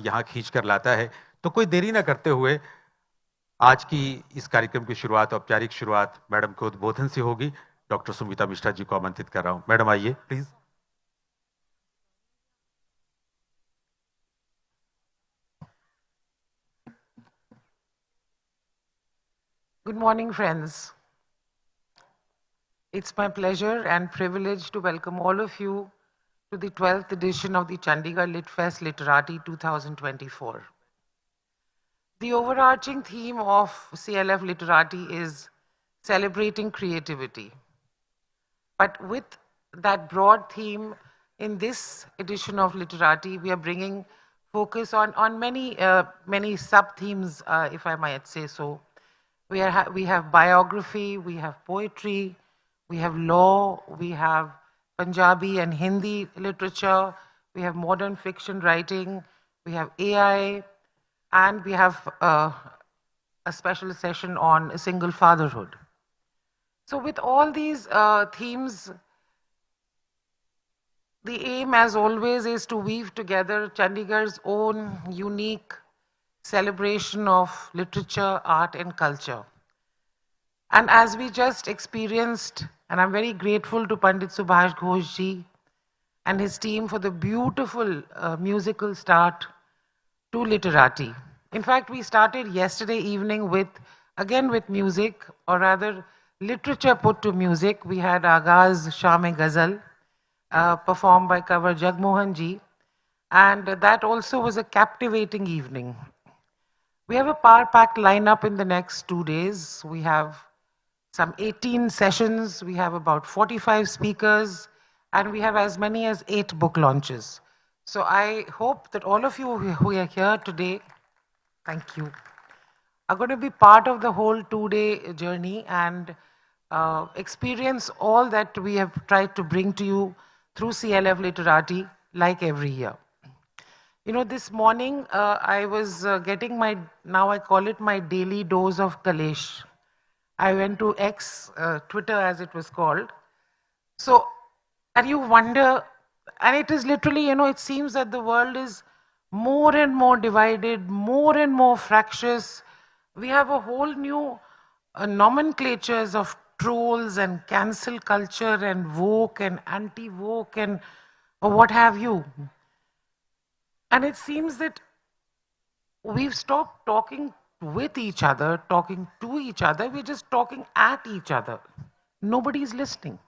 यहाँ खींच कर लाता है। तो कोई देरी ना करते हुए आज की इस कार्यक्रम की शुरुआत, औपचारिक शुरुआत मैडम के उद्बोधन से होगी। डॉक्टर सुमिता मिश्रा जी को आमंत्रित कर रहा हूं। मैडम आइए please. Good morning, friends. It's my pleasure and privilege to welcome all of you to the 12th edition of the Chandigarh LitFest Literati 2024. The overarching theme of CLF Literati is celebrating creativity. But with that broad theme, in this edition of Literati, we are bringing focus on many sub-themes, if I might say so. We have biography, we have poetry, we have law, we have Punjabi and Hindi literature, we have modern fiction writing, we have AI, and we have a special session on single fatherhood. So with all these themes, the aim, as always, is to weave together Chandigarh's own unique celebration of literature, art, and culture. And as we just experienced, and I'm very grateful to Pandit Subhash Ghosh ji and his team for the beautiful musical start to Literati. In fact, we started yesterday evening again with music, or rather, literature put to music. We had Agaz Sham-e Ghazal, performed by Kanwar Jagmohan ji, and that also was a captivating evening. We have a power-packed lineup in the next 2 days. We have some 18 sessions, we have about 45 speakers, and we have as many as 8 book launches. So I hope that all of you who are here today, thank you, are going to be part of the whole 2-day journey and experience all that we have tried to bring to you through CLF Literati like every year. You know, this morning I was getting now I call it my daily dose of Kalesh. I went to X, Twitter as it was called. So, and you wonder, and it is literally, it seems that the world is more and more divided, more and more fractious. We have a whole new nomenclatures of trolls and cancel culture and woke and anti-woke and what have you. And it seems that we've stopped talking with each other, talking to each other, we're just talking at each other. Nobody's listening.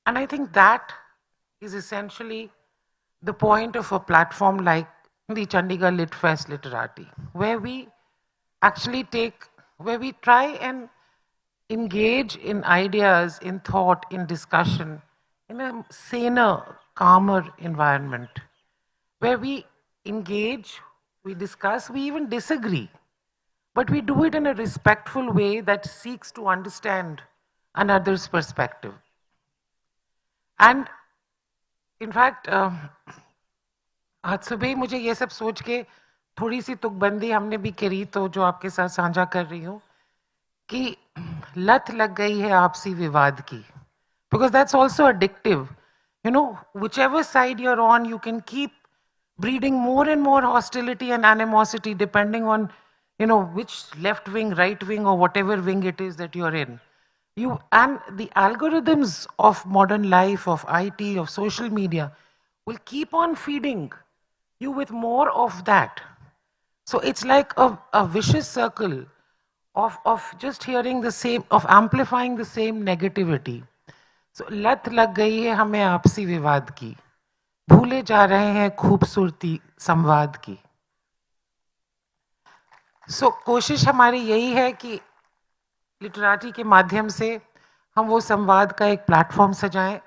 And I think that is essentially the point of a platform like the Chandigarh Lit Fest Literati, where we actually where we try and engage in ideas, in thought, in discussion, in a saner, calmer environment, where we engage, we discuss, we even disagree, but we do it in a respectful way that seeks to understand another's perspective. And in fact, आज सुबह ही मुझे ये सब सोच के थोड़ी सी तुकबंदी हमने भी करी, तो जो आपके साथ साझा कर रही हूँ कि लत लग गई है आपसी विवाद की, because that's also addictive. You know, whichever side you're on, you can keep breeding more and more hostility and animosity depending on, which left wing, right wing, or whatever wing it is that you're in. And the algorithms of modern life, of IT, of social media will keep on feeding you with more of that. So it's like a vicious circle of just hearing the same, of amplifying the same negativity. So लत लग गई है हमें आपसी विवाद की, भूले जा रहे हैं खूबसूरती संवाद की. सो कोशिश हमारी यही है कि लिटरेचर के माध्यम से हम वो संवाद का एक प्लेटफॉर्म सजाएं,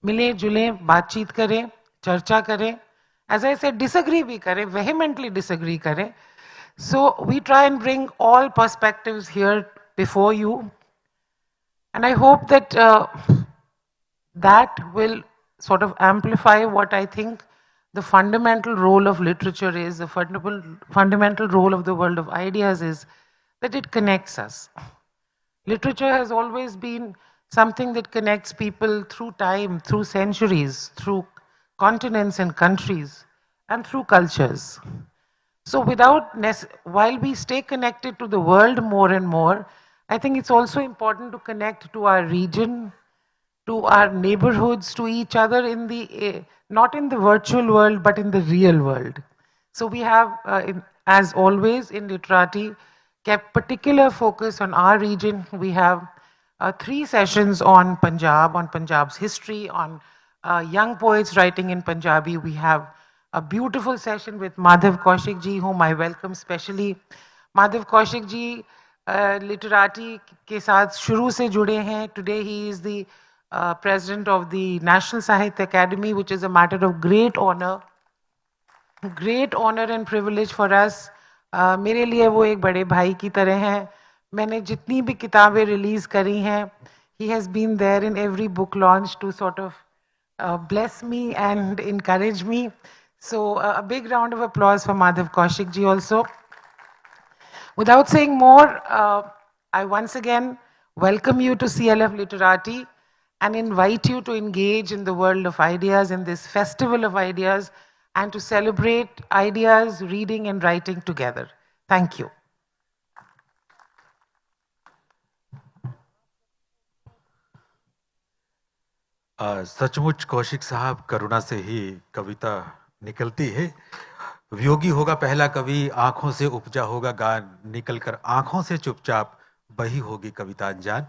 मिलें जुलें, बातचीत करें, चर्चा करें, एज आई सेड डिसएग्री भी करें, वेहेमेंटली डिसएग्री करें. So we try and bring all perspectives here before you, and I hope that that will sort of amplify what I think the fundamental role of literature is, the fundamental role of the world of ideas is that it connects us. Literature has always been something that connects people through time, through centuries, through continents and countries. and through cultures. So while we stay connected to the world more and more, I think it's also important to connect to our region, to our neighborhoods, to each other in not in the virtual world, but in the real world. So we have, as always in Literati, kept particular focus on our region. We have 3 sessions on Punjab, on Punjab's history, on young poets writing in Punjabi. We have a beautiful session with Madhav Kaushik ji, whom I welcome specially. Madhav Kaushik ji literati के साथ शुरू से जुड़े हैं. Today he is the president of the National Sahitya Academy, which is a matter of great honor and privilege for us. मेरे लिए वो एक बड़े भाई की तरह हैं. मैंने जितनी भी किताबें रिलीज करी हैं, he has been there in every book launch to sort of bless me and encourage me. So a big round of applause for Madhav Kaushik ji also. Without saying more, I once again welcome you to CLF Literati and invite you to engage in the world of ideas, in this festival of ideas, and to celebrate ideas, reading and writing together. Thank you. सचमुच कौशिक साहब करुणा से ही कविता निकलती है. वियोगी होगा पहला कवि, आंखों से उपजा होगा गान, निकलकर आंखों से चुपचाप बही होगी कविता अनजान.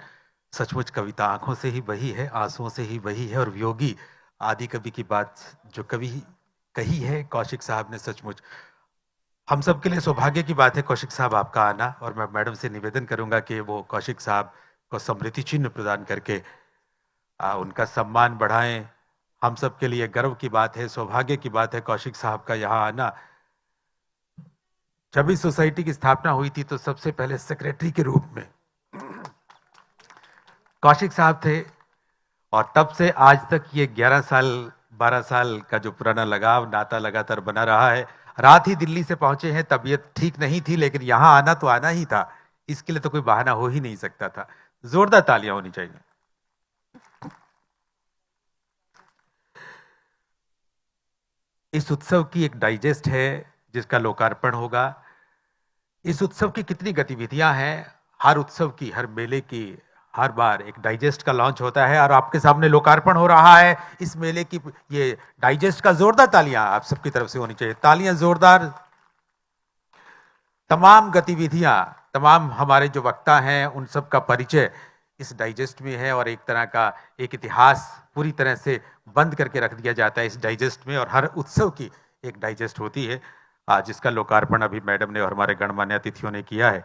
सचमुच कविता आंखों से ही बही है, आंसुओं से ही बही है. और वियोगी आदि कवि की बात जो कवि कही है कौशिक साहब ने, सचमुच हम सब के लिए सौभाग्य की बात है कौशिक साहब आपका आना. और मैं मैडम से निवेदन करूंगा कि वो कौशिक साहब को स्मृति चिन्ह प्रदान करके उनका सम्मान बढ़ाएं. हम सब के लिए गर्व की बात है, सौभाग्य की बात है कौशिक साहब का यहाँ आना. जब इस सोसाइटी की स्थापना हुई थी तो सबसे पहले सेक्रेटरी के रूप में कौशिक साहब थे. और तब से आज तक ये 11 साल 12 साल का जो पुराना लगाव नाता लगातार बना रहा है. रात ही दिल्ली से पहुंचे हैं, तबीयत ठीक नहीं थी, लेकिन यहां आना तो आना ही था. इसके लिए तो कोई बहाना हो ही नहीं सकता था. जोरदार तालियां होनी चाहिए. इस उत्सव की एक डाइजेस्ट है जिसका लोकार्पण होगा. इस उत्सव की कितनी गतिविधियां हैं, हर उत्सव की, हर मेले की, हर बार एक डाइजेस्ट का लॉन्च होता है और आपके सामने लोकार्पण हो रहा है इस मेले की. ये डाइजेस्ट का जोरदार तालियां आप सबकी तरफ से होनी चाहिए. तालियां जोरदार. तमाम गतिविधियां, तमाम हमारे जो वक्ता हैं उन सब का परिचय इस डाइजेस्ट में है. और एक तरह का एक इतिहास पूरी तरह से बंद करके रख दिया जाता है इस डाइजेस्ट में. और हर उत्सव की एक डाइजेस्ट होती है जिसका लोकार्पण अभी मैडम ने और हमारे गणमान्य अतिथियों ने किया है.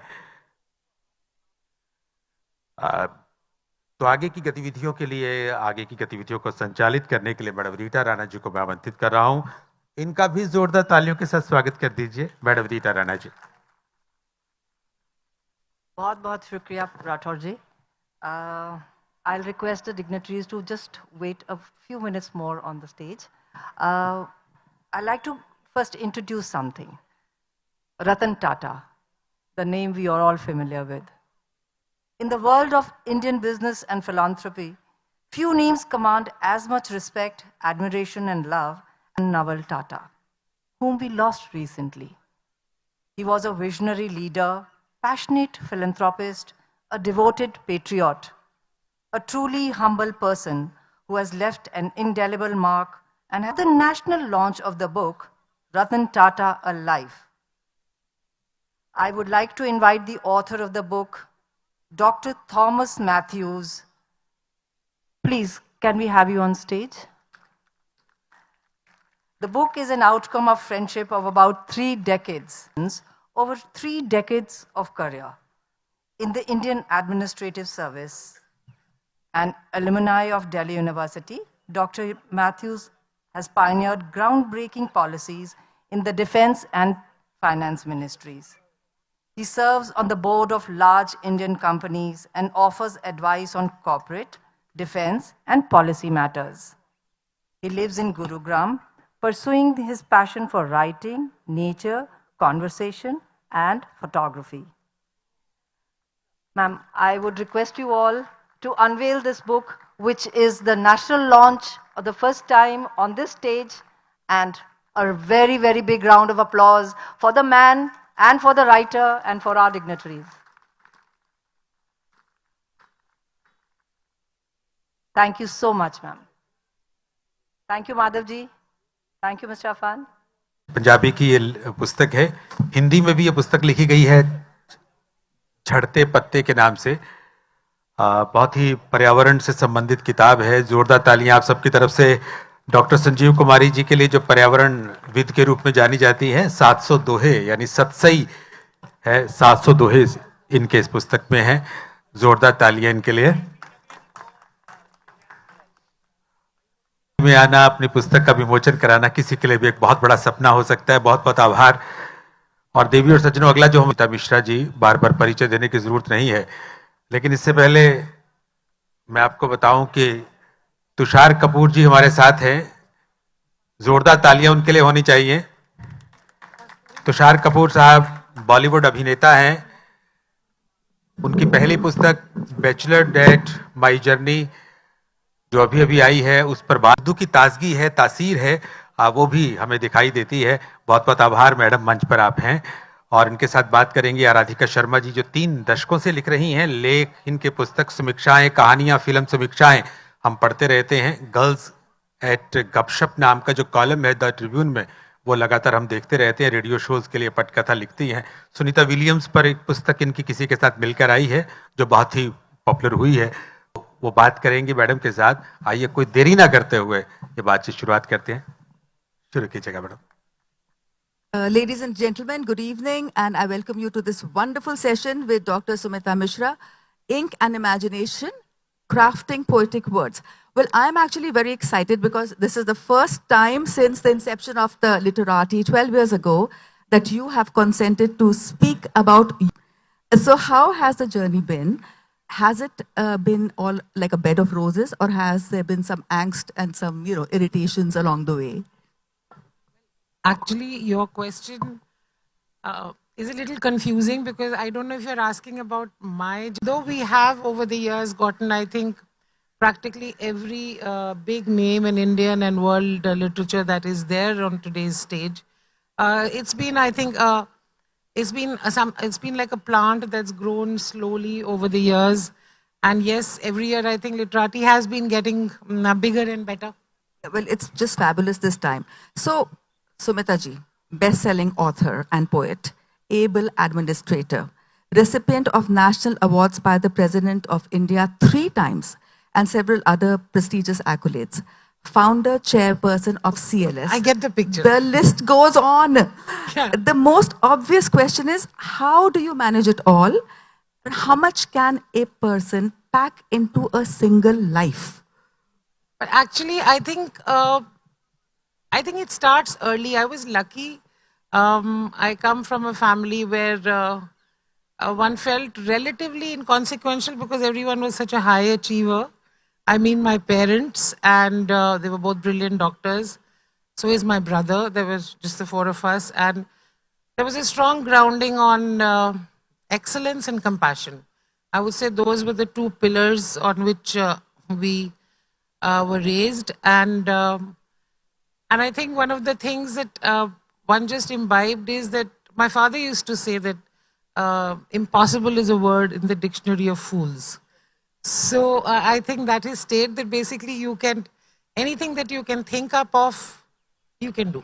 तो आगे की गतिविधियों के लिए, आगे की गतिविधियों को संचालित करने के लिए मैडम रीटा राणा जी को मैं आमंत्रित कर रहा हूं. इनका भी जोरदार तालियों के साथ स्वागत कर दीजिए मैडम रीटा राणा जी. बहुत बहुत शुक्रिया राठौर जी. I'll request the dignitaries to just wait a few minutes more on the stage. I'd like to first introduce something. Ratan Tata, the name we are all familiar with. In the world of Indian business and philanthropy, few names command as much respect, admiration, and love as Naval Tata, whom we lost recently. He was a visionary leader, passionate philanthropist, a devoted patriot, a truly humble person who has left an indelible mark and had the national launch of the book, Ratan Tata, A Life. I would like to invite the author of the book, Dr. Thomas Matthews. Please, can we have you on stage? The book is an outcome of friendship of about 3 decades, over 3 decades of career in the Indian Administrative Service. An alumni of Delhi University, Dr. Matthews has pioneered groundbreaking policies in the defense and finance ministries. He serves on the board of large Indian companies and offers advice on corporate, defense, and policy matters. He lives in Gurugram, pursuing his passion for writing, nature, conversation, and photography. Ma'am, I would request you all to unveil this book, which is the national launch of the first time on this stage, and a very, very big round of applause for the man and for the writer and for our dignitaries. Thank you so much, ma'am. Thank you, Madhav ji. Thank you, Mr. Afan. Punjabi की ये पुस्तक है, हिंदी में भी ये पुस्तक लिखी गई है झड़ते पत्ते के नाम से। बहुत ही पर्यावरण से संबंधित किताब है। जोरदार तालियां आप सबकी तरफ से डॉक्टर संजीव कुमारी जी के लिए, जो पर्यावरण विद के रूप में जानी जाती है। 700 दोहे यानी सतसई है, 700 दोहे इनके इस पुस्तक में हैं। जोरदार तालियां इनके लिए। में आना, अपनी पुस्तक का विमोचन कराना किसी के लिए भी एक बहुत बड़ा सपना हो सकता है। बहुत बहुत आभार। और देवी और सज्जनों, अगला जो हम मिश्रा जी, बार बार परिचय देने की जरूरत नहीं है, लेकिन इससे पहले मैं आपको बताऊं कि तुषार कपूर जी हमारे साथ हैं। जोरदार तालियां उनके लिए होनी चाहिए। तुषार कपूर साहब बॉलीवुड अभिनेता हैं। उनकी पहली पुस्तक बैचलर डेट माई जर्नी जो अभी अभी आई है, उस पर बादू की ताजगी है, तासीर है, वो भी हमें दिखाई देती है। बहुत बहुत आभार मैडम, मंच पर आप हैं। और इनके साथ बात करेंगी आराधिका शर्मा जी, जो 3 दशकों से लिख रही हैं लेख। इनके पुस्तक समीक्षाएं, कहानियां, फिल्म समीक्षाएं हम पढ़ते रहते हैं। गर्ल्स एट गपशप नाम का जो कॉलम है द ट्रिब्यून में, वो लगातार हम देखते रहते हैं। रेडियो शोज के लिए पटकथा लिखती हैं। सुनीता विलियम्स पर एक पुस्तक इनकी किसी के साथ मिलकर आई है जो बहुत ही पॉपुलर हुई है। वो बात करेंगे मैडम के साथ। आइए कोई देरी ना करते हुए ये बातचीत शुरुआत करते हैं। शुरू कीजिएगा madam. Ladies and gentlemen, good evening, and I welcome you to this wonderful session with Dr. Sumita Mishra, Ink and Imagination, Crafting Poetic Words. Well, I'm actually very excited because this is the first time since the inception of the Literati 12 years ago that you have consented to speak about. So how has the journey been? Has it been all like a bed of roses, or has there been some angst and some, irritations along the way? Actually, your question is a little confusing because I don't know if you're asking about my. Though we have over the years gotten, I think, practically every big name in Indian and world literature that is there on today's stage. It's been, I think, it's been like a plant that's grown slowly over the years. And yes, every year I think Literati has been getting bigger and better. Well, it's just fabulous this time. So, Sumita ji, best-selling author and poet, able administrator, recipient of national awards by the President of India 3 times, and several other prestigious accolades. Founder, chairperson of CLS. I get the picture. The list goes on. Yeah. The most obvious question is, how do you manage it all? And how much can a person pack into a single life? But actually, I think it starts early. I was lucky. I come from a family where one felt relatively inconsequential because everyone was such a high achiever. I mean, my parents, and they were both brilliant doctors. So is my brother. There was just the 4 of us. And there was a strong grounding on excellence and compassion. I would say those were the 2 pillars on which we were raised. And I think one of the things that one just imbibed is that my father used to say that impossible is a word in the dictionary of fools. So I think that is state that basically you can, anything that you can think up of, you can do.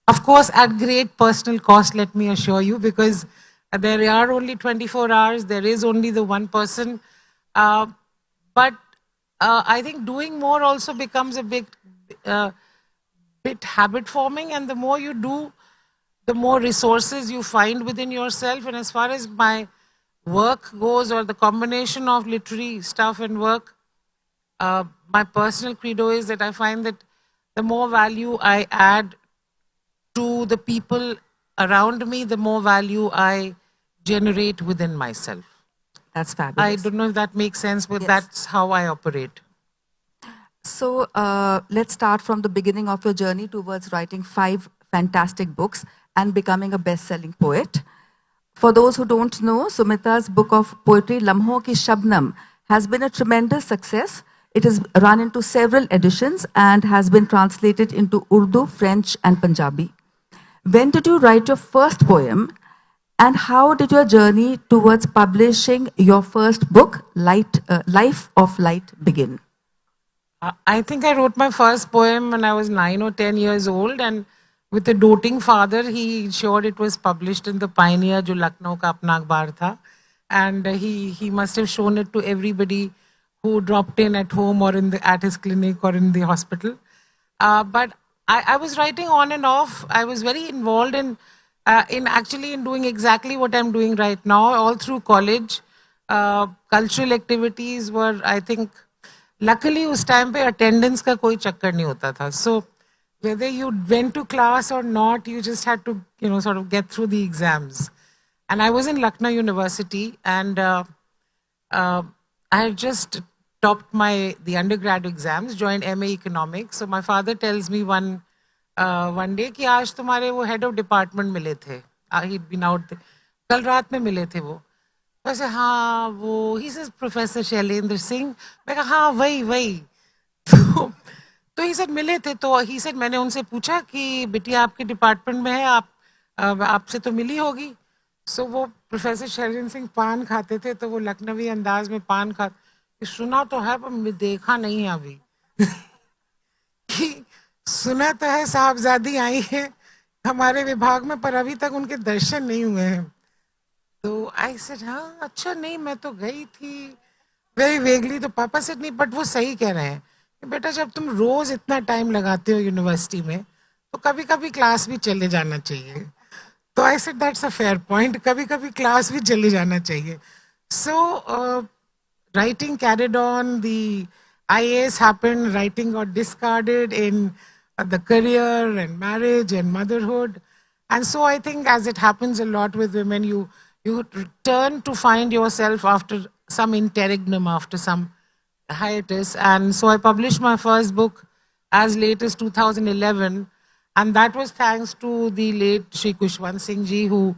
Of course, at great personal cost, let me assure you, because there are only 24 hours, there is only the one person. But I think doing more also becomes a bit habit forming, and the more you do, the more resources you find within yourself. And as far as my work goes, or the combination of literary stuff and work, my personal credo is that I find that the more value I add to the people around me, the more value I generate within myself. That's fabulous. I don't know if that makes sense, but Yes. that's how I operate. So let's start from the beginning of your journey towards writing 5 fantastic books and becoming a best-selling poet. For those who don't know, Sumita's book of poetry, Lamho Ki Shabnam, has been a tremendous success. It is run into several editions and has been translated into Urdu, French, and Punjabi. When did you write your first poem, and how did your journey towards publishing your first book, Life of Light, begin? I think I wrote my first poem when I was 9 or 10 years old, and with a doting father, he ensured it was published in the Pioneer, जो लखनऊ का अपना अखबार था, and he must have shown it to everybody who dropped in at home or at his clinic or in the hospital. But I was writing on and off. I was very involved in actually in doing exactly what I'm doing right now, all through college. Cultural activities were, I think, luckily उस time पे attendance का कोई चक्कर नहीं होता था. So whether you went to class or not, you just had to, sort of get through the exams. And I was in Lucknow University, and I had just topped the undergrad exams, joined MA Economics. So my father tells me one day कि आज तुम्हारे वो head of department मिले थे. He'd been out there. कल रात में मिले थे वो. वैसे हाँ वो ही says प्रोफेसर शैलेंद्र सिंह. मैं कहा हाँ वही तो ही सर मिले थे. तो ही सर मैंने उनसे पूछा कि बिटिया आपके डिपार्टमेंट में है, आपसे तो मिली होगी. सो वो प्रोफेसर शैलेंद्र सिंह पान खाते थे, तो वो लखनवी अंदाज में पान खा, सुना तो है पर देखा नहीं है अभी. सुना तो है साहबजादी आई है हमारे विभाग में, पर अभी तक उनके दर्शन नहीं हुए हैं. तो आई सेड हाँ अच्छा, नहीं मैं तो गई थी वेरी वेगली. तो पापा सेड नहीं, बट वो सही कह रहे हैं कि बेटा जब तुम रोज इतना टाइम लगाते हो यूनिवर्सिटी में, तो कभी कभी क्लास भी चले जाना चाहिए. तो I said that's a fair point, कभी कभी क्लास भी चले जाना चाहिए. सो writing carried on. The IAS happened, writing got discarded in the career and marriage and motherhood. And so I think, as it happens a lot with women, you turn to find yourself after some interregnum, after some hiatus. And so I published my first book as late as 2011. And that was thanks to the late Shri Kushwant Singh ji, who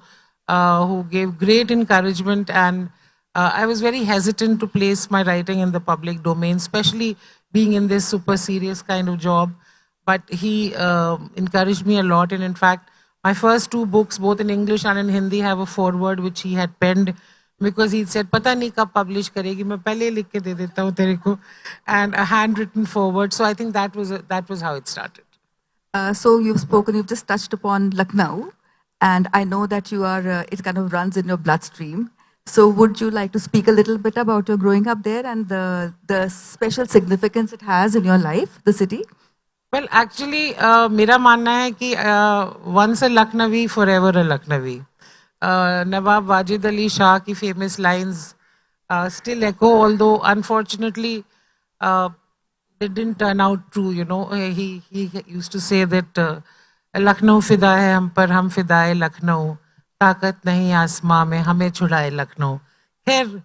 gave great encouragement. And I was very hesitant to place my writing in the public domain, especially being in this super serious kind of job. But he encouraged me a lot. And in fact, my first two books, both in English and in Hindi, have a foreword which he had penned, because he said, "Pata nahi kab publish karegi, main pehle likh ke de deta hu tere ko," and a handwritten foreword. So I think that was how it started. So you've just touched upon Lucknow, and I know that it kind of runs in your bloodstream. So would you like to speak a little bit about your growing up there and the special significance it has in your life, the city? Well, actually, मेरा मानना है कि once a Lucknowi, forever a Lucknowi. Nawab Wajid Ali Shah की famous lines still echo, although unfortunately they didn't turn out true. He used to say that Lucknow फिदा है हम पर, हम फिदाए लखनऊ, ताकत नहीं आसमां में, हमें छुड़ाए लखनऊ. खैर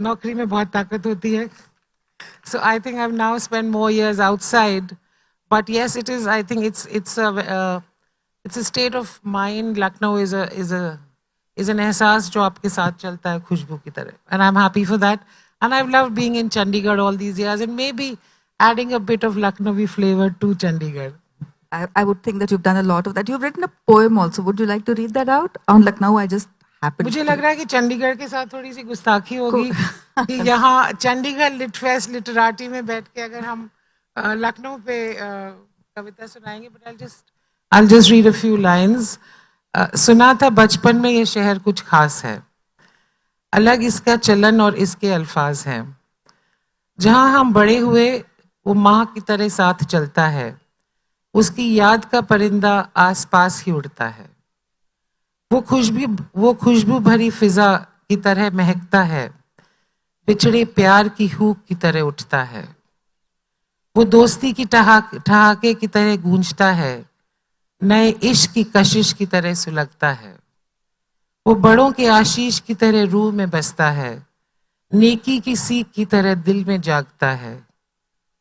नौकरी में बहुत ताकत होती है. So I think I've now spent more years outside. But yes, it is. I think it's a state of mind. Lucknow is an एहसास जो आपके साथ चलता है खुशबू की तरह. And I'm happy for that. And I've loved being in Chandigarh all these years, and maybe adding a bit of Lucknowi flavor to Chandigarh. I would think that you've done a lot of that. You've written a poem also. Would you like to read that out on Lucknow? I just happened. मुझे लग रहा है कि चंडीगढ़ के साथ थोड़ी सी गुस्ताखी होगी कि यहाँ चंडीगढ़ लिटफेस्ट लिटराटी में बैठ के अगर हम लखनऊ पे कविता सुनाएंगे. But I'll just read a few lines. सुना था बचपन में ये शहर कुछ खास है, अलग इसका चलन और इसके अल्फाज हैं. जहां हम बड़े हुए वो माँ की तरह साथ चलता है, उसकी याद का परिंदा आसपास ही उड़ता है. वो खुशबू भरी फिजा की तरह महकता है, बिछड़े प्यार की हूक की तरह उठता है. वो दोस्ती की ठहाके की तरह गूंजता है, नए इश्क की कशिश की तरह सुलगता है. वो बड़ों के आशीष की तरह रूह में बसता है, नेकी की सीख की तरह दिल में जागता है.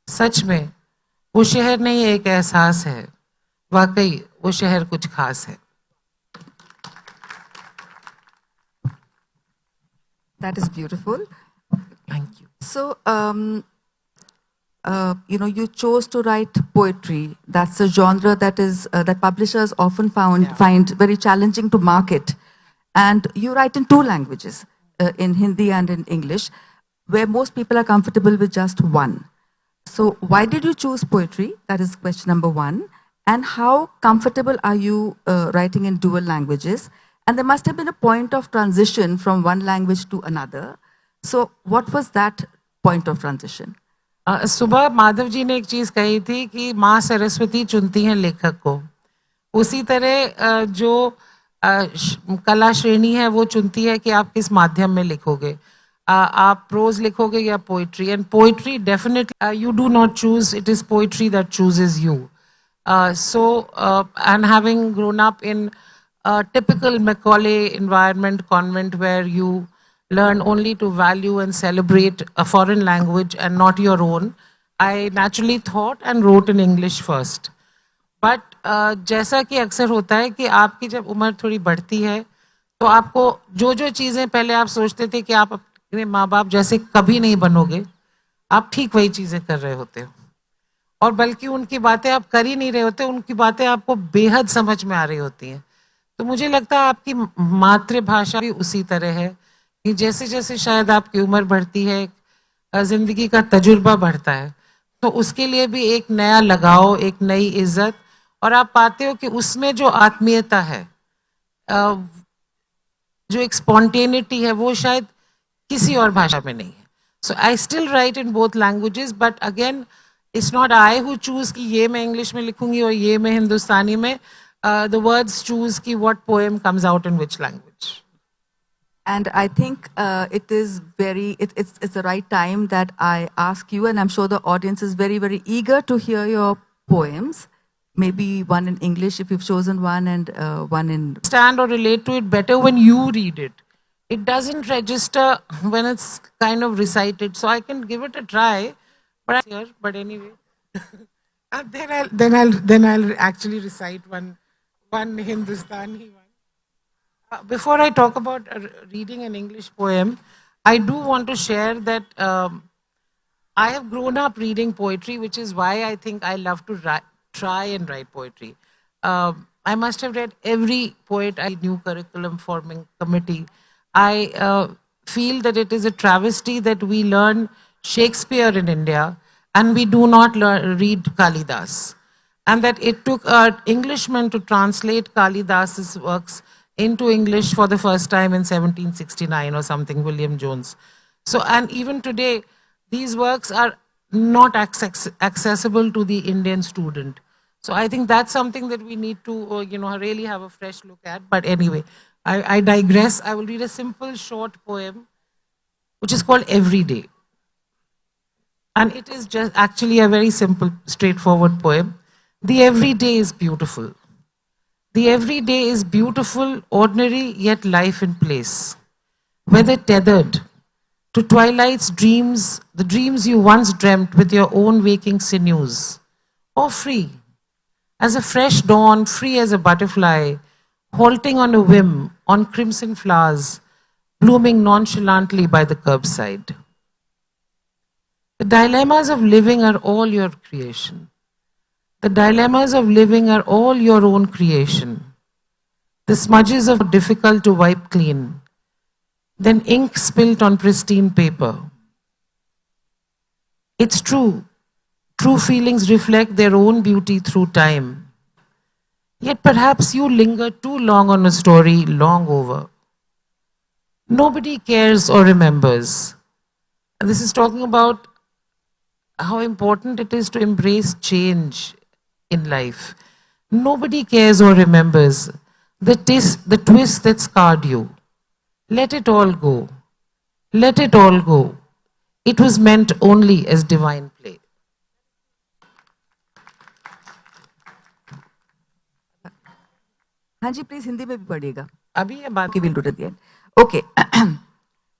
सच में वो शहर नहीं एक एहसास है, वाकई वो शहर कुछ खास है. That is beautiful. Thank you. So, you chose to write poetry. That's a genre that is that publishers often Yeah. find very challenging to market. And you write in two languages, in Hindi and in English, where most people are comfortable with just one. So why did you choose poetry? That is question number one. And how comfortable are you writing in dual languages? And there must have been a point of transition from one language to another. So what was that point of transition? सुबह माधव जी ने एक चीज कही थी कि माँ सरस्वती चुनती हैं लेखक को, उसी तरह जो कला श्रेणी है वो चुनती है कि आप किस माध्यम में लिखोगे, आप प्रोज लिखोगे या poetry. And poetry definitely you do not choose, it is poetry that chooses you. And having grown up in a typical Macaulay environment, convent, where you learn only to value and celebrate a foreign language and not your own, I naturally thought and wrote in English first. But जैसा कि अक्सर होता है कि आपकी जब उम्र थोड़ी बढ़ती है तो आपको जो जो चीज़ें पहले आप सोचते थे कि आप अपने माँ बाप जैसे कभी नहीं बनोगे, आप ठीक वही चीज़ें कर रहे होते हो, और बल्कि उनकी बातें आप कर ही नहीं रहे होते, उनकी बातें आपको बेहद समझ में आ रही होती हैं. तो मुझे लगता है आपकी मातृभाषा भी उसी तरह है कि जैसे जैसे शायद आपकी उम्र बढ़ती है, जिंदगी का तजुर्बा बढ़ता है, तो उसके लिए भी एक नया लगाव, एक नई इज्जत, और आप पाते हो कि उसमें जो आत्मीयता है, जो एक स्पॉन्टेनिटी है, वो शायद किसी और भाषा में नहीं है. So I still write in both languages, but again it's not I who choose कि ये मैं इंग्लिश में लिखूंगी और ये मैं हिंदुस्तानी में. The words choose ki what poem comes out in which language. And I think it's the right time that I ask you, and I'm sure the audience is very, very eager to hear your poems. Maybe one in English if you've chosen one, and one in... Stand or relate to it better when you read it. It doesn't register when it's kind of recited, so I can give it a try. But anyway, then I'll actually recite one Hindustani one. Before I talk about reading an English poem, I do want to share that I have grown up reading poetry, which is why I think I love to try and write poetry. I must have read every poet I new curriculum forming committee. I feel that it is a travesty that we learn Shakespeare in India and we do not read Kalidas. And that it took an Englishman to translate Kalidas's works into English for the first time in 1769 or something, William Jones. So, and even today, these works are not accessible to the Indian student. So I think that's something that we need to, really have a fresh look at. But anyway, I digress. I will read a simple, short poem, which is called Every Day. And it is just actually a very simple, straightforward poem. The everyday is beautiful. The everyday is beautiful, ordinary, yet life in place. Whether tethered to twilight's dreams, the dreams you once dreamt with your own waking sinews, or free, as a fresh dawn, free as a butterfly, halting on a whim on crimson flowers, blooming nonchalantly by the curbside. The dilemmas of living are all your creation. The dilemmas of living are all your own creation. The smudges are difficult to wipe clean, then ink spilt on pristine paper. It's true. True feelings reflect their own beauty through time. Yet perhaps you linger too long on a story long over. Nobody cares or remembers. And this is talking about how important it is to embrace change in life. Nobody cares or remembers the twist that scarred you. Let it all go. Let it all go. It was meant only as divine play. हाँ जी, please Hindi में भी पढ़िएगा. अभी ये बात Okay, we'll do it at the end. Okay.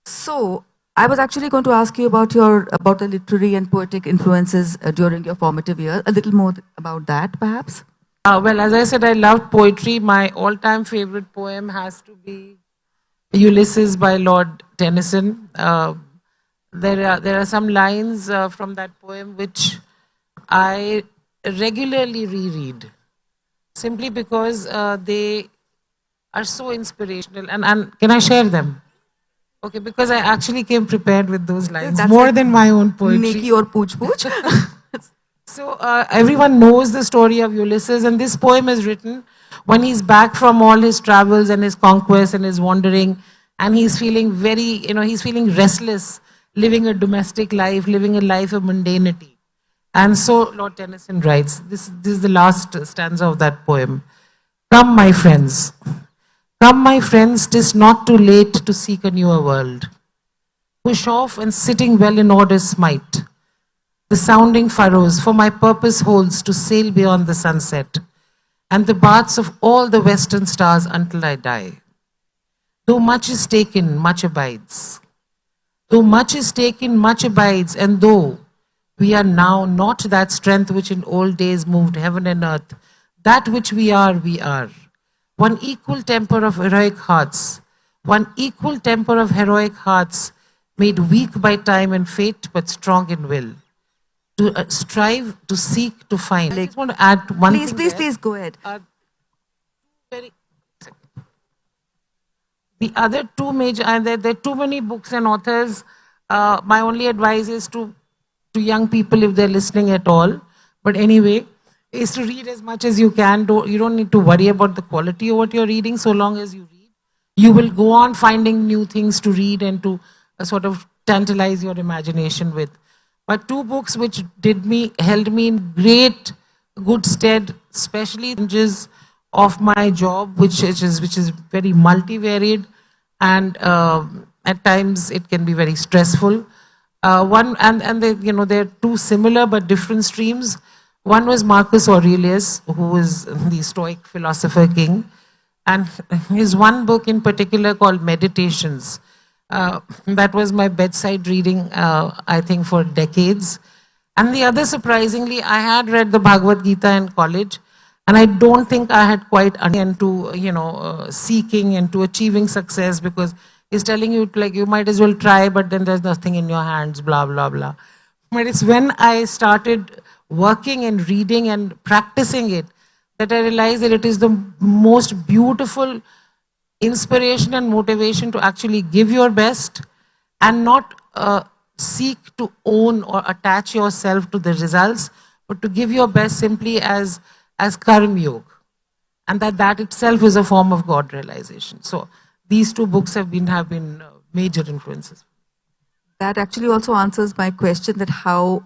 So, I was actually going to ask you about the literary and poetic influences during your formative years. A little more about that, perhaps. Well, as I said, I love poetry. My all-time favorite poem has to be Ulysses by Lord Tennyson. there are some lines from that poem which I regularly reread, simply because they are so inspirational. And can I share them? Okay, because I actually came prepared with those lines, That's more like than my own poetry. Neki or Pooch Pooch. So everyone knows the story of Ulysses, and this poem is written when he's back from all his travels and his conquests and his wandering, and he's feeling he's feeling restless, living a domestic life, living a life of mundanity. And so Lord Tennyson writes, this is the last stanza of that poem. Come, my friends. Come, my friends, 'tis not too late to seek a newer world. Push off and sitting well in order smite the sounding furrows, for my purpose holds to sail beyond the sunset and the baths of all the western stars until I die. Though much is taken, much abides. Though much is taken, much abides, and though we are now not that strength which in old days moved heaven and earth, that which we are, we are. One equal temper of heroic hearts, one equal temper of heroic hearts, made weak by time and fate, but strong in will. To strive, to seek, to find. I just want to add one Please, thing please, there. please go ahead. Very, the other two major, and there are too many books and authors. My only advice is to young people, if they're listening at all, but anyway, is to read as much as you can. You don't need to worry about the quality of what you're reading, so long as you read. You will go on finding new things to read and to sort of tantalize your imagination with. But two books which held me in great good stead, especially challenges of my job, which is very multivaried, and at times it can be very stressful. One and they, they're two similar but different streams. One was Marcus Aurelius, who is the Stoic philosopher king, and his one book in particular called Meditations. That was my bedside reading, I think, for decades. And the other, surprisingly, I had read the Bhagavad Gita in college, and I don't think I had quite into seeking and to achieving success, because he's telling you like you might as well try, but then there's nothing in your hands, blah blah blah. But it's when I started working and reading and practicing it that I realized that it is the most beautiful inspiration and motivation to actually give your best and not seek to own or attach yourself to the results, but to give your best simply as karma yoga, and that itself is a form of God realization. So these two books have been major influences. That actually also answers my question that how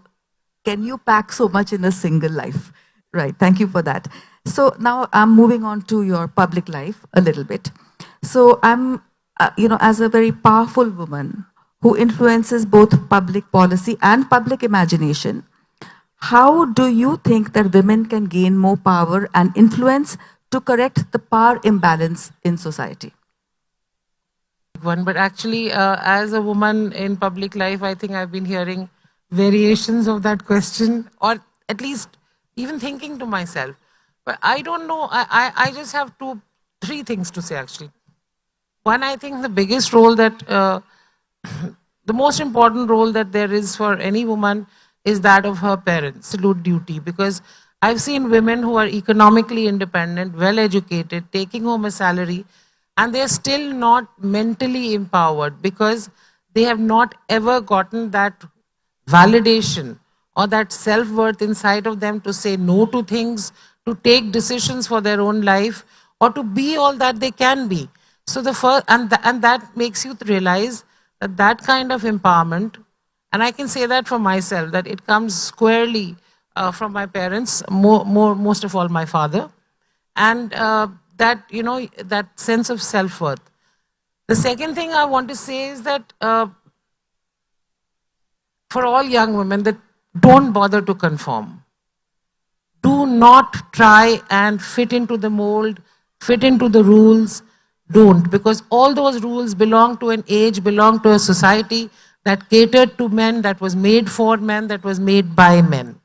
can you pack so much in a single life? Right, thank you for that. So now I'm moving on to your public life a little bit. So I'm, as a very powerful woman who influences both public policy and public imagination, how do you think that women can gain more power and influence to correct the power imbalance in society? But actually, as a woman in public life, I think I've been hearing variations of that question, or at least even thinking to myself. But I don't know. I just have three things to say, actually. One, I think the biggest role that, the most important role that there is for any woman is that of her parents, absolute duty. Because I've seen women who are economically independent, well educated, taking home a salary, and they're still not mentally empowered because they have not ever gotten that validation or that self-worth inside of them to say no to things, to take decisions for their own life, or to be all that they can be. So the first, and that makes you realize that kind of empowerment, and I can say that for myself, that it comes squarely from my parents, most of all my father, and that that sense of self-worth. The second thing I want to say is that for all young women, that don't bother to conform. Do not try and fit into the mold, fit into the rules. Don't, because all those rules belong to an age, belong to a society that catered to men, that was made for men, that was made by men.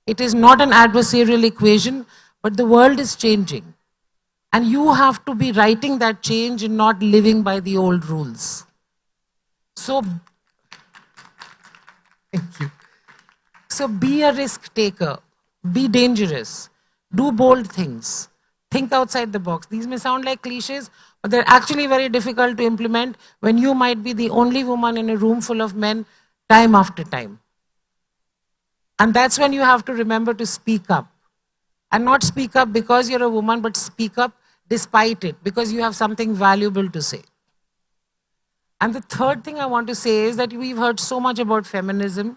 It is not an adversarial equation, but the world is changing. And you have to be writing that change and not living by the old rules. So Thank you. So be a risk taker, be dangerous, do bold things, think outside the box. These may sound like cliches, but they're actually very difficult to implement when you might be the only woman in a room full of men time after time. And that's when you have to remember to speak up. And not speak up because you're a woman, but speak up despite it, because you have something valuable to say. And the third thing I want to say is that we've heard so much about feminism.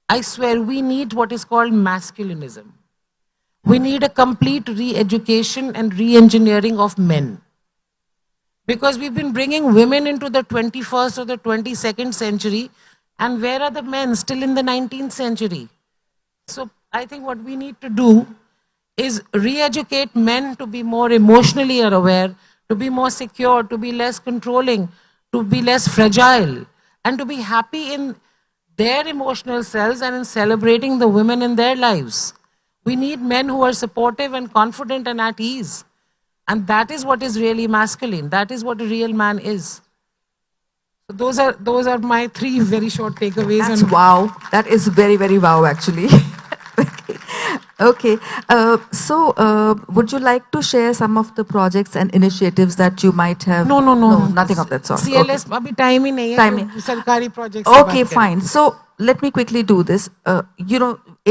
I swear we need what is called masculinism. We need a complete re-education and re-engineering of men. Because we've been bringing women into the 21st or the 22nd century, and where are the men still in the 19th century? So I think what we need to do is re-educate men to be more emotionally aware, to be more secure, to be less controlling, to be less fragile, and to be happy in their emotional selves and in celebrating the women in their lives. We need men who are supportive and confident and at ease. And that is what is really masculine. That is what a real man is. So those are my three very short takeaways. That's wow. That is very, very wow, actually. Okay. Okay. Would you like to share some of the projects and initiatives that you might have? No. Nothing of that sort. CLS अभी time ही नहीं है Time कि सरकारी projects की Okay, बात करें. fine. So let me quickly do this.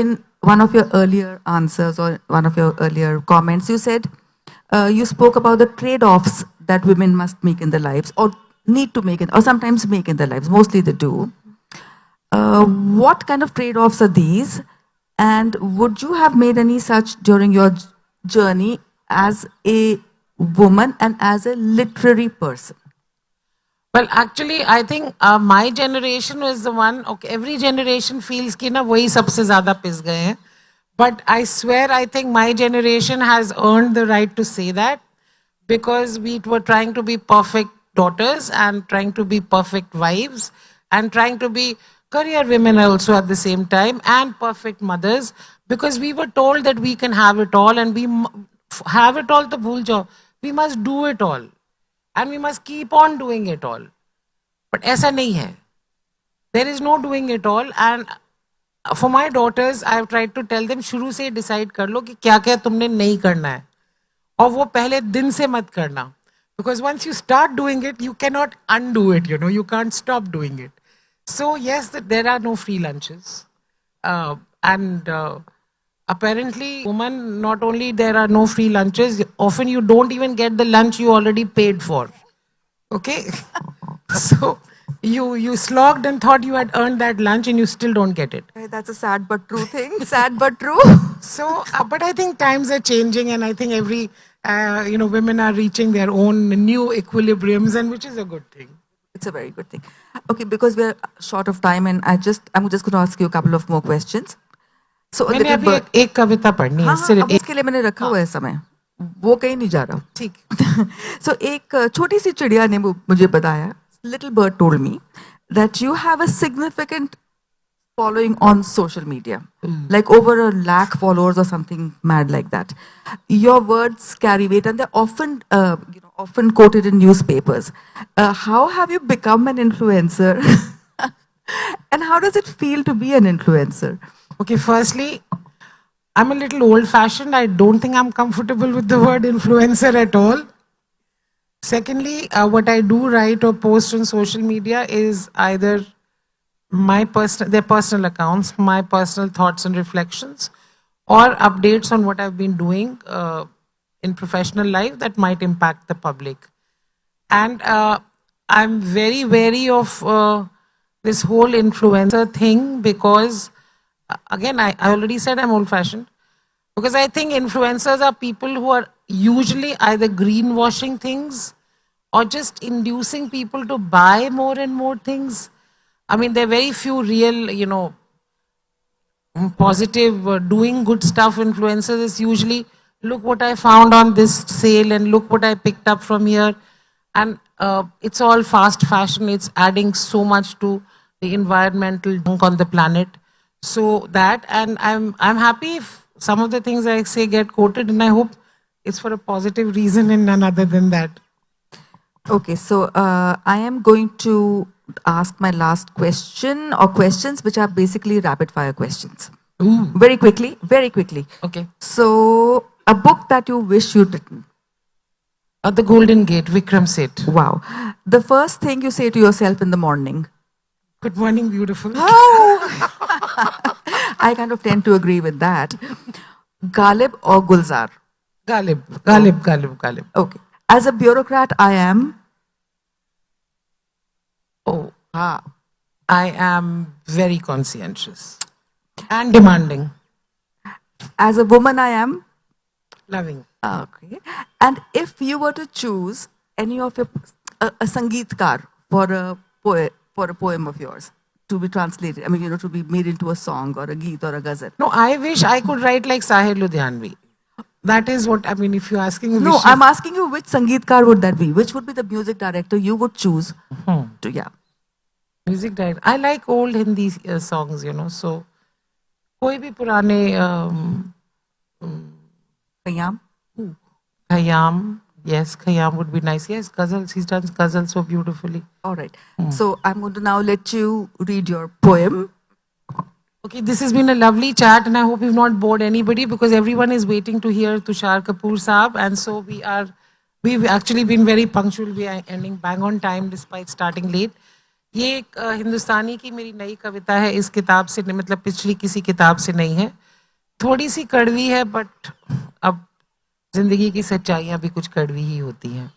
In one of your earlier answers or one of your earlier comments, you said you spoke about the trade-offs that women must make in their lives or need to make it, or sometimes make in their lives. Mostly they do. What kind of trade-offs are these? And would you have made any such during your journey as a woman and as a literary person? Well, actually, I think my generation was the one. Okay, every generation feels कि ना वही सबसे ज़्यादा पिस गए हैं. But I swear, I think my generation has earned the right to say that, because we were trying to be perfect daughters and trying to be perfect wives and trying to be career women also at the same time and perfect mothers, because we were told that we can have it all, and we have it all to bhul jao. We must do it all and we must keep on doing it all. But ऐसा नहीं है. There is no doing it all. And for my daughters, I have tried to tell them, शुरू से decide कर लो कि क्या क्या तुमने नहीं करना है, और वो पहले दिन से मत करना. Because once you start doing it, you cannot undo it, you can't stop doing it. So yes, there are no free lunches. And apparently, woman, not only there are no free lunches, often you don't even get the lunch you already paid for. Okay? So you slogged and thought you had earned that lunch and you still don't get it. That's a sad but true thing. Sad but true. So, but I think times are changing, and I think every, women are reaching their own new equilibriums, and which is a good thing. It's a very good thing. Okay, because we're short of time, and I'm just going to ask you a couple of more questions. So a मैंने little अभी bird. एक कविता पढ़नी है, हाँ, सिर्फ अब एक. उसके लिए मैंने रखा हुआ है समय. वो कहीं नहीं जा रहा. ठीक. So एक छोटी सी चिड़िया ने मुझे बताया. Little bird told me that you have a significant following on social media, like over 1 lakh followers or something mad like that. Your words carry weight, and they're often, often quoted in newspapers. How have you become an influencer, and how does it feel to be an influencer? Okay, firstly, I'm a little old-fashioned. I don't think I'm comfortable with the word influencer at all. Secondly, what I do write or post on social media is either their personal accounts, my personal thoughts and reflections, or updates on what I've been doing in professional life that might impact the public. And I'm very wary of this whole influencer thing because, again, I already said I'm old-fashioned. Because I think influencers are people who are usually either greenwashing things or just inducing people to buy more and more things. I mean, there are very few real, positive, doing good stuff influencers. It's usually, look what I found on this sale and look what I picked up from here. And it's all fast fashion. It's adding so much to the environmental junk on the planet. So that, and I'm happy if some of the things I say get quoted, and I hope it's for a positive reason and none other than that. Okay, so I am going to ask my last question or questions, which are basically rapid fire questions. Ooh. Very quickly, very quickly. Okay. So, a book that you wish you'd written. The Golden Gate, Vikram Seth. Wow. The first thing you say to yourself in the morning. Good morning, beautiful. I kind of tend to agree with that. Ghalib or Gulzar? Ghalib. Okay. As a bureaucrat, I am. Oh, Ah. I am very conscientious and demanding, As a woman, I am. loving. Okay. And if you were to choose any of your a sangeetkar for a poem of yours to be translated, I mean, to be made into a song or a geet or a ghazal. No, I wish I could write like Sahir Ludhianvi. That is what, I mean, if you're asking me. No, I'm asking you which sangeetkar would that be? Which would be the music director you would choose to, yeah. Music director. I like old Hindi songs, so koi bhi purane Khayyam? Khayyam. Yes, Khayyam would be nice. Yes, ghazals. He's done ghazals so beautifully. All right. So I'm going to now let you read your poem. Okay, this has been a lovely chat, and I hope we've not bored anybody because everyone is waiting to hear Tushar Kapoor Saab, and so we've actually been very punctual. We are ending bang on time despite starting late. ये एक हिंदुस्तानी की मेरी नई कविता है, इस किताब से मतलब पिछली किसी किताब से नहीं है, थोड़ी सी कड़वी है, बट अब जिंदगी की सच्चाइयां भी कुछ कड़वी ही होती हैं।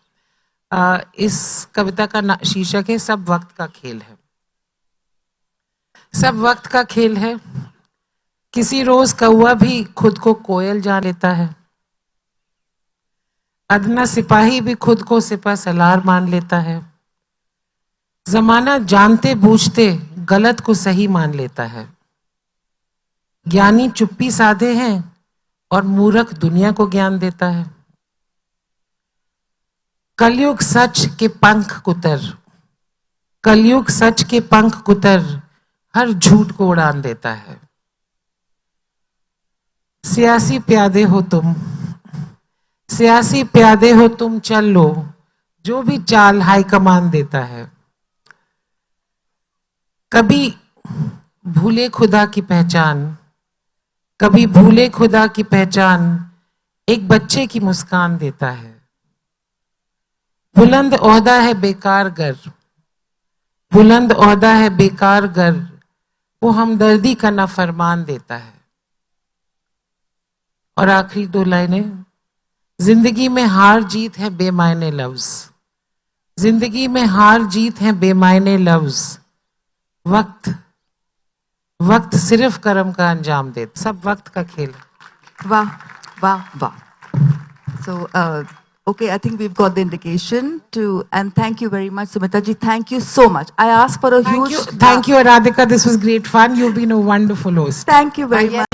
इस कविता का शीर्षक है सब वक्त का खेल है। सब वक्त का खेल है, किसी रोज कौवा भी खुद को कोयल जान लेता है, अदना सिपाही भी खुद को सिपह सलार मान लेता है, जमाना जानते बूझते गलत को सही मान लेता है, ज्ञानी चुप्पी साधे हैं और मूर्ख दुनिया को ज्ञान देता है, कलयुग सच के पंख कुतर, कलयुग सच के पंख कुतर हर झूठ को उड़ान देता है, सियासी प्यादे हो तुम, सियासी प्यादे हो तुम चल लो, जो भी चाल हाई कमान देता है, कभी भूले खुदा की पहचान, कभी भूले खुदा की पहचान एक बच्चे की मुस्कान देता है, बुलंद ओहदा है बेकार गर, बुलंद ओहदा है बेकार गर वो हमदर्दी का ना फरमान देता है। और आखिरी दो लाइनें, जिंदगी में हार जीत है बेमायने लफ्ज, जिंदगी में हार जीत है बेमायने लफ्ज, वक्त वक्त सिर्फ कर्म का अंजाम दे, सब वक्त का खेल। Wow, wow, wow. So, okay, I think we've got the indication to, and thank you very much, Sumita ji. Thank you so much. I asked for a huge. Thank you, Radhika. This was great fun. You've been a wonderful host. Thank you very much.